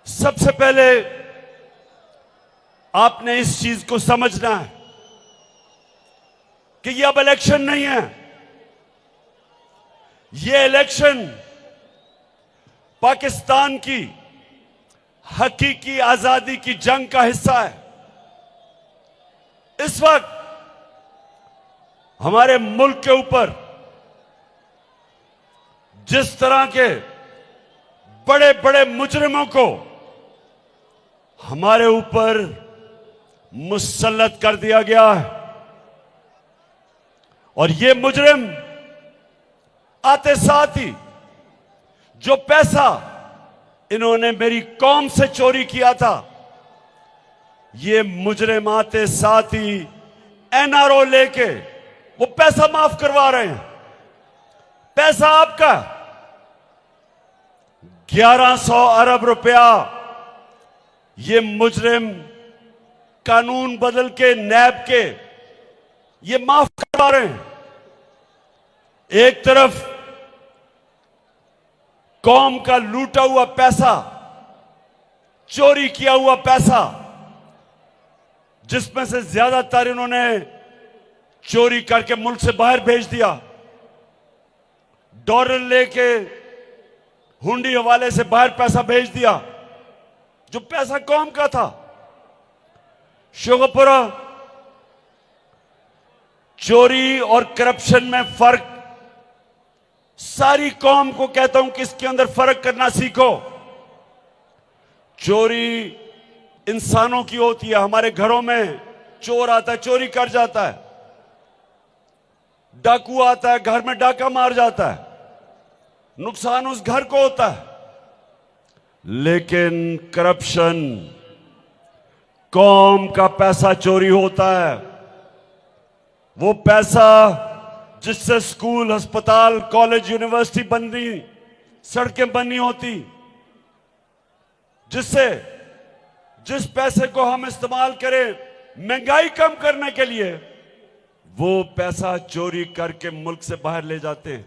सबसे पहले आपने इस चीज को समझना है कि यह अब इलेक्शन नहीं है। यह इलेक्शन पाकिस्तान की हकीकी आजादी की जंग का हिस्सा है। इस वक्त हमारे मुल्क के ऊपर जिस तरह के बड़े बड़े मुजरिमों को हमारे ऊपर मुसल्लत कर दिया गया है, और ये मुजरिम आते साथ ही जो पैसा इन्होंने मेरी कौम से चोरी किया था, ये मुजरिम आते साथ ही एनआरओ लेके वो पैसा माफ करवा रहे हैं। पैसा आपका 1100 अरब रुपया ये मुजरिम कानून बदल के नैब के ये माफ करवा रहे हैं। एक तरफ कौम का लूटा हुआ पैसा, चोरी किया हुआ पैसा, जिसमें से ज्यादातर इन्होंने चोरी करके मुल्क से बाहर भेज दिया, डॉलर लेके हुंडी हवाले से बाहर पैसा भेज दिया, जो पैसा कौम का था। शुगरपुरा चोरी और करप्शन में फर्क, सारी कौम को कहता हूं कि इसके अंदर फर्क करना सीखो। चोरी इंसानों की होती है। हमारे घरों में चोर आता है, चोरी कर जाता है, डाकू आता है, घर में डाका मार जाता है, नुकसान उस घर को होता है। लेकिन करप्शन, कौम का पैसा चोरी होता है, वो पैसा जिससे स्कूल, अस्पताल, कॉलेज, यूनिवर्सिटी बननी, सड़कें बननी होती, जिस पैसे को हम इस्तेमाल करें महंगाई कम करने के लिए, वो पैसा चोरी करके मुल्क से बाहर ले जाते हैं।